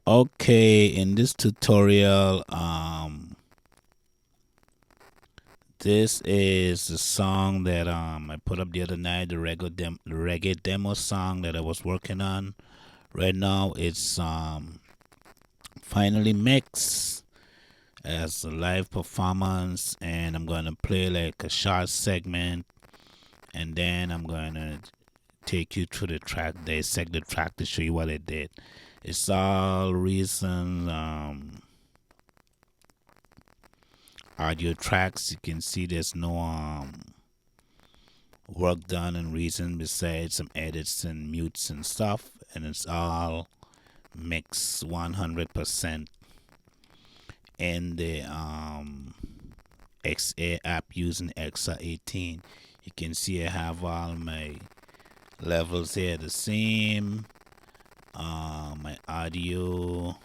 Okay, in this tutorial, this is the song that I put up the other night, the reggae demo song that I was working on. Right now, it's finally mixed as a live performance, and I'm gonna play like a short segment, and then I'm gonna take you through the track, dissect the track to show you what I did. It's all recent audio tracks. You can see there's no work done in Reason besides some edits and mutes and stuff, and it's all mixed 100% in the XA app using XA18. You can see I have all my levels here the same. My audio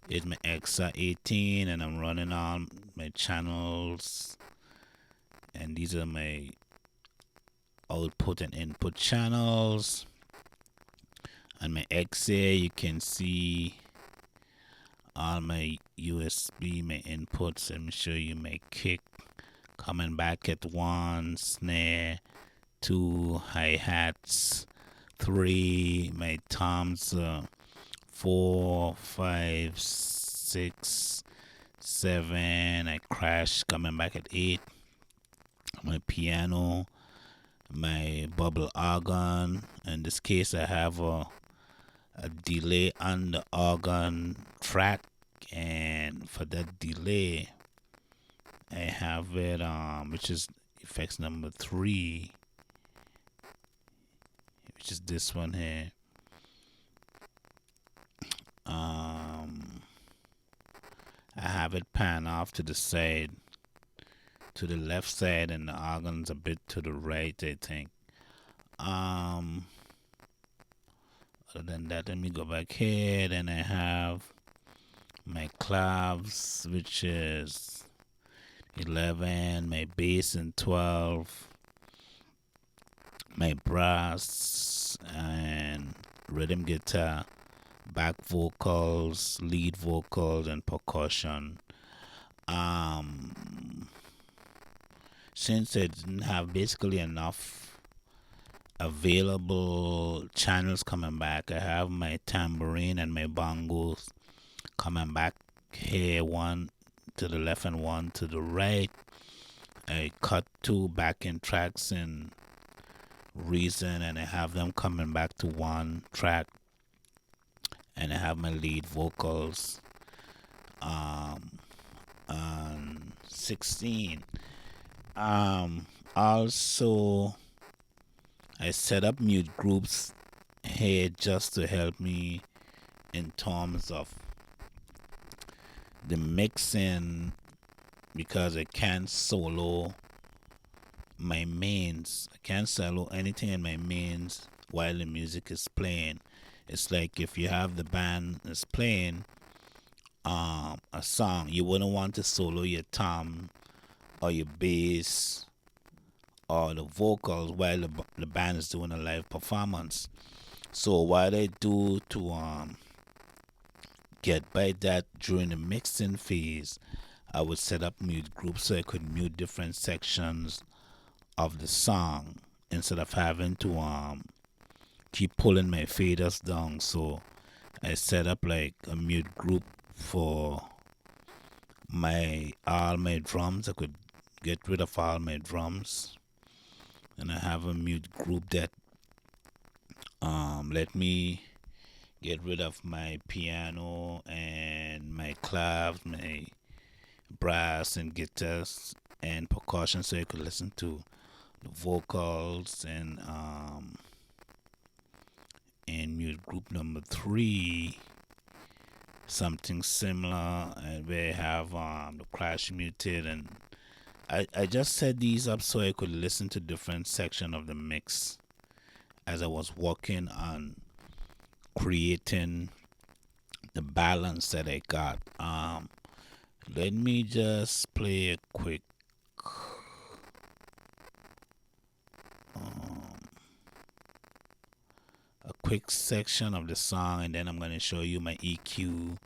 is my XA18, and I'm running all my channels, and these are my output and input channels. On my XA, you can see all my USB, my inputs. Let me show you my kick coming back at 1, snare 2, hi-hats 3, my toms 4, 5, 6, 7. I crash coming back at 8. My piano, my bubble organ. In this case, I have a delay on the organ track, and for that delay, I have it which is effects number 3, which is this one here. I have it pan off to the side, to the left side, and the organ's a bit to the right, I think. Other than that, let me go back here. Then I have my claves, which is 11, my bass in 12, my brass and rhythm guitar, back vocals, lead vocals, and percussion. Since I didn't have basically enough available channels coming back, I have my tambourine and my bongos coming back here, one to the left and one to the right. I cut 2 backing tracks in Reason, and I have them coming back to 1 track, and I have my lead vocals on 16. Also, I set up mute groups here just to help me in terms of the mixing, because I can't solo my mains. I can't solo anything in my mains while the music is playing. It's like if you have the band is playing a song, you wouldn't want to solo your tom or your bass or the vocals while the band is doing a live performance. So what I do to get by that during the mixing phase, I would set up mute groups so I could mute different sections of the song instead of having to keep pulling my faders down. So I set up like a mute group for all my drums. I could get rid of all my drums, and I have a mute group that let me get rid of my piano and my claves, my brass and guitars and percussion, so I could listen to the vocals. And mute group number 3, something similar, where I have the crash muted, and I just set these up so I could listen to different section of the mix as I was working on creating the balance that I got. Let me just play a quick section of the song, and then I'm going to show you my EQ.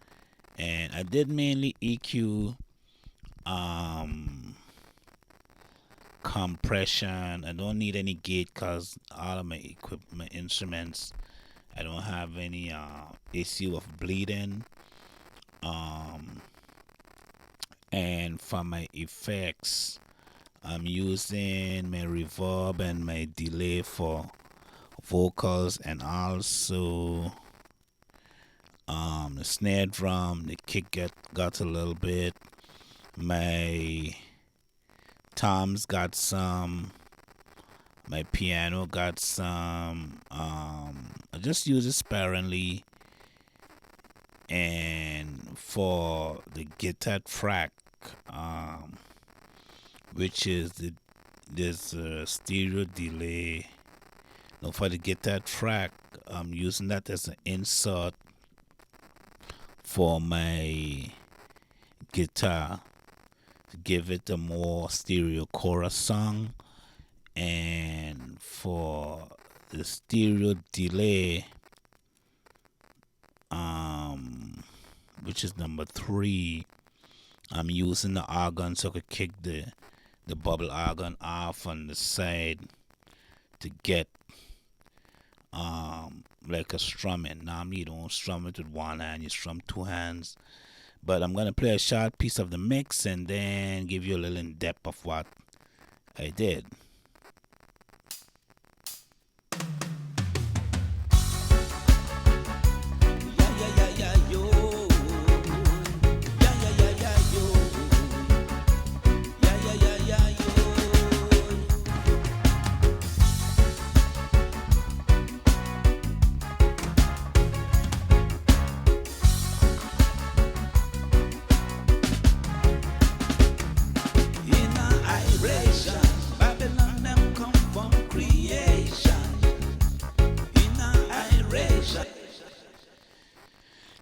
And I did mainly EQ compression. I don't need any gate because all of my instruments, I don't have any issue of bleeding. And for my effects, I'm using my reverb and my delay for vocals, and also the snare drum, the kick got a little bit, my toms got some, my piano got some. I just use it sparingly. And for the guitar track, which is there's a stereo delay. Now for the guitar track, I'm using that as an insert for my guitar to give it a more stereo chorus song. And for the stereo delay, which is number 3, I'm using the organ so I could kick the bubble organ off on the side to get like a strumming. Normally you don't strum it with one hand, you strum 2 hands. But I'm gonna play a short piece of the mix and then give you a little in depth of what I did.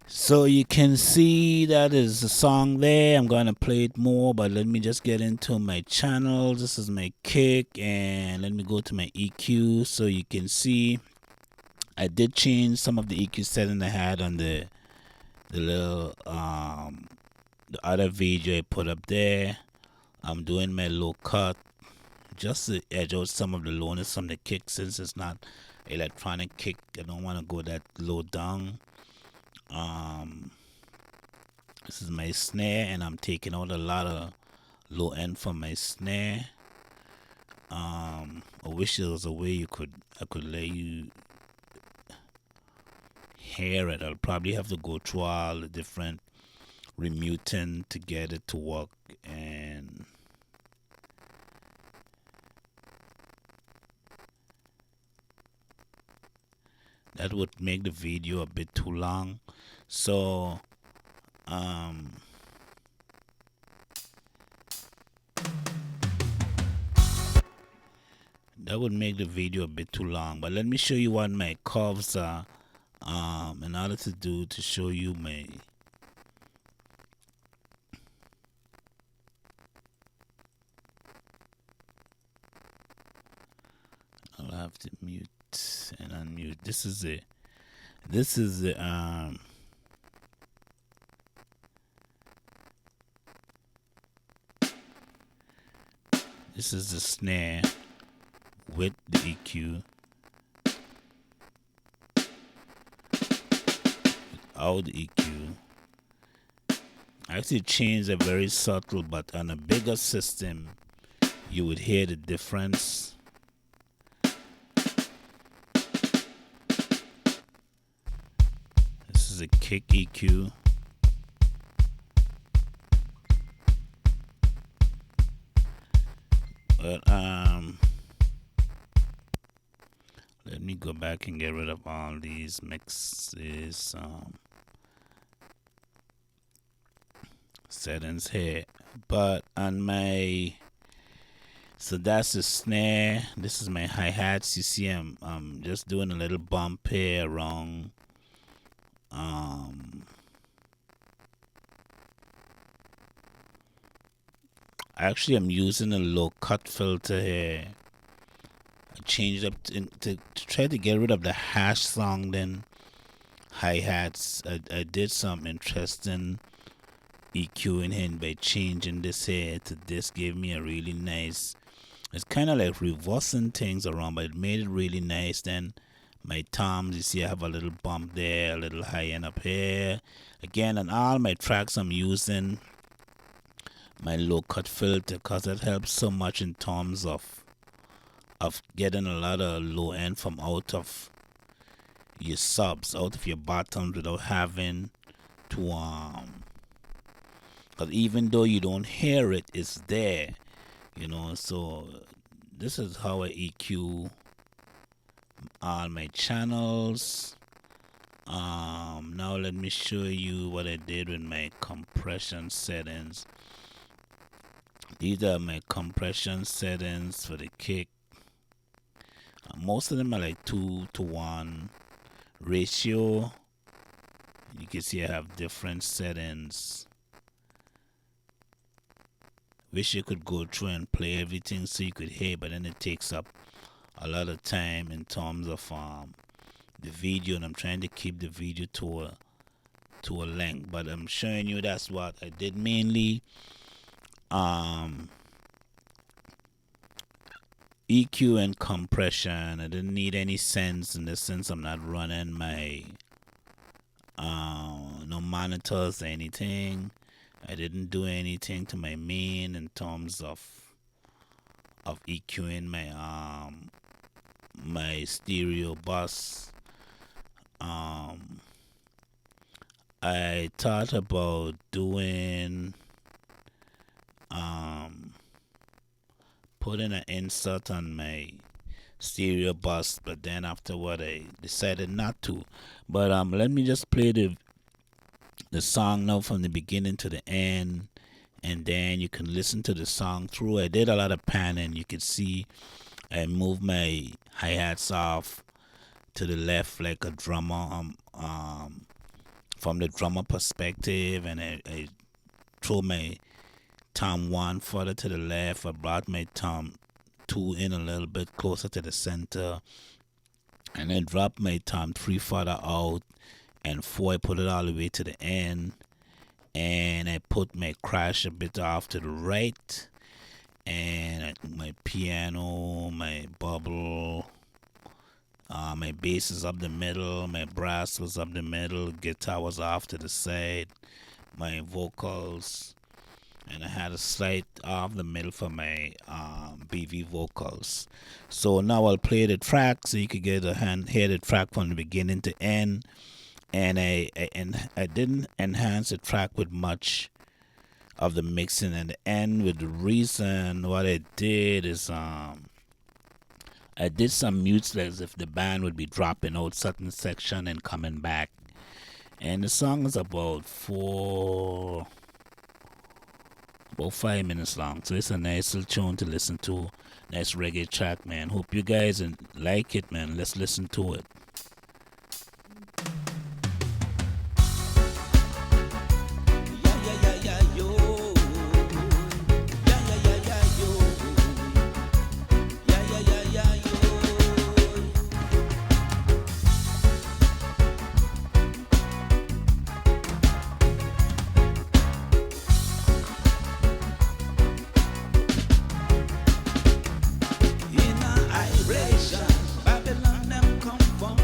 So you can see that is a song there. I'm gonna play it more, but let me just get into my channel. This is my kick, and let me go to my EQ so you can see I did change some of the EQ setting I had on the little the other video I put up there. I'm doing my low cut just to edge out some of the lowness from the kick, since it's not electronic kick. I don't want to go that low down. This is my snare, and I'm taking out a lot of low end from my snare. I wish there was a way I could let you hear it. I'll probably have to go through all the different remuting to get it to work, and that would make the video a bit too long. So that would make the video a bit too long, but let me show you what my curves are in order to show you my I'll have to mute and unmute. This is the this is the snare with the EQ, without the EQ. I actually changed it very subtle, but on a bigger system you would hear the difference. This is a kick EQ. But let me go back and get rid of all these mixes settings here. But on my, so that's the snare. This is my hi-hats. You see I'm just doing a little bump here around actually I'm using a low cut filter here. I change up to try to get rid of the hash sound and hi-hats. I did some interesting EQing in by changing this here to this. Gave me a really nice, it's kind of like reversing things around, but it made it really nice. Then my toms, you see I have a little bump there, a little high end up here. Again, on all my tracks I'm using my low cut filter because it helps so much in terms of getting a lot of low end from out of your subs, out of your bottoms, without having to because even though you don't hear it, it's there, so this is how I EQ all my channels. Now let me show you what I did with my compression settings. These are my compression settings for the kick. Most of them are like 2-to-1 ratio. You can see I have different settings. Wish you could go through and play everything so you could hear, but then it takes up a lot of time in terms of the video, and I'm trying to keep the video to a length. But I'm showing you that's what I did mainly. EQ and compression. I didn't need any sense in the sense I'm not running my no monitors or anything. I didn't do anything to my main in terms of EQing my stereo bus. I thought about doing putting an insert on my stereo bus, but then afterward I decided not to. But let me just play the song now from the beginning to the end, and then you can listen to the song through. I did a lot of panning. You can see I moved my hi-hats off to the left like a drummer, from the drummer perspective, and I threw my tom 1 further to the left. I brought my tom 2 in a little bit closer to the center, and then dropped my tom 3 further out, and 4 I put it all the way to the end, and I put my crash a bit off to the right, and my piano, my bubble, my bass is up the middle, my brass was up the middle, guitar was off to the side, my vocals, and I had a slight off the middle for my BV vocals. So now I'll play the track so you could get hear the track from the beginning to end. And I didn't enhance the track with much of the mixing at the end. With the reason what I did is I did some mutes as if the band would be dropping out certain section and coming back. And the song is about 5 minutes long, so it's a nice little tune to listen to. Nice reggae track, man. Hope you guys like it, man. Let's listen to it. Babylon them come from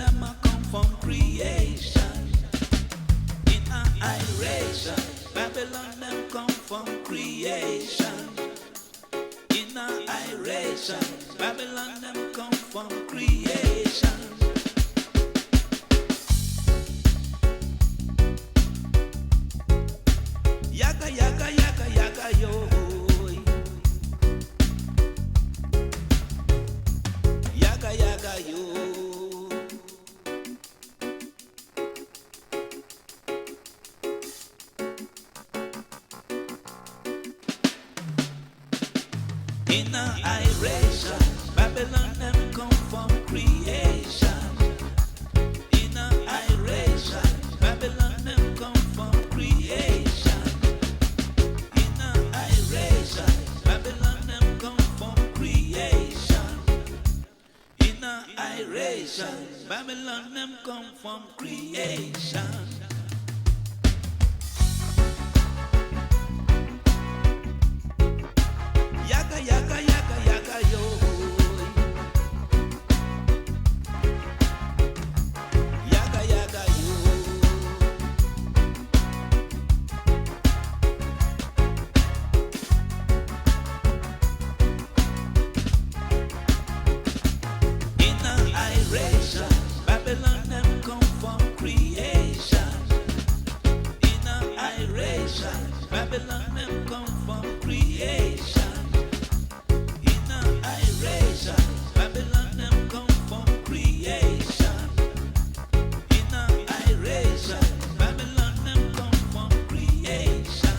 them a come from creation. In a iration, Babylon them come from creation. In a iration, Babylon them come from creation. Yaga yaga yaga yaga yo. Yaga yaga yo. In a iration, Babylon them come from creation. In a iration, Babylon them come from creation. In a iration, Babylon them come from creation. In a iration, Babylon them come from creation. Yaga yaga yaga yaga yo. Yaga yaga yo. In a iration, Babylon them come from creation. In a iration, Babylon them come from creation. In a iration, Babylon them come from creation. In a iration, Babylon them come from creation.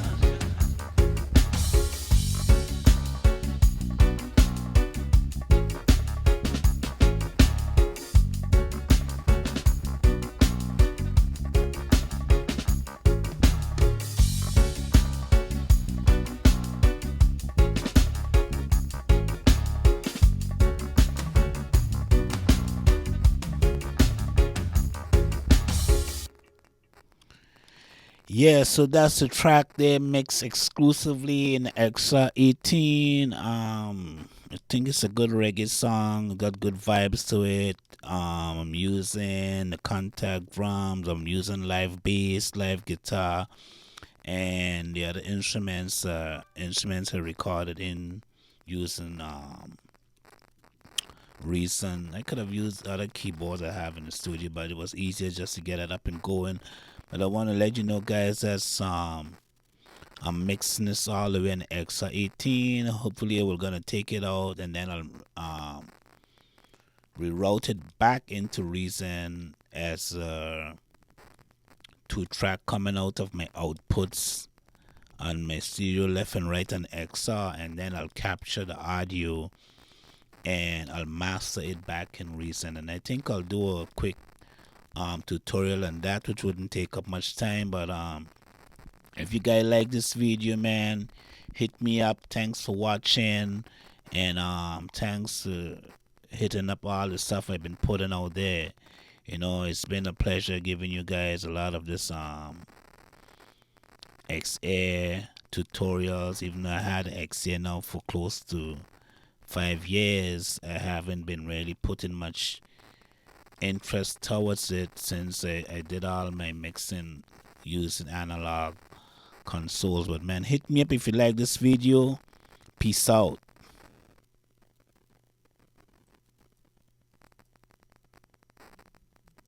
Yeah, so that's the track there mixed exclusively in Extra 18. I think it's a good reggae song, got good vibes to it. I'm using the contact drums, I'm using live bass, live guitar, and the other instruments are recorded in using Reason. I could have used other keyboards I have in the studio, but it was easier just to get it up and going. But I want to let you know, guys, that I'm mixing this all the way in Extra 18. Hopefully, we're gonna take it out and then I'll reroute it back into Reason as a 2-track coming out of my outputs on my stereo left and right on XR, and then I'll capture the audio and I'll master it back in Reason. And I think I'll do a quick tutorial on that, which wouldn't take up much time. But if you guys like this video, man, hit me up. Thanks for watching, and thanks for hitting up all the stuff I've been putting out there. You know, it's been a pleasure giving you guys a lot of this XR tutorials. Even though I had XR now for close to 5 years, I haven't been really putting much interest towards it since I did all my mixing using analog consoles. But man, hit me up if you like this video. Peace out.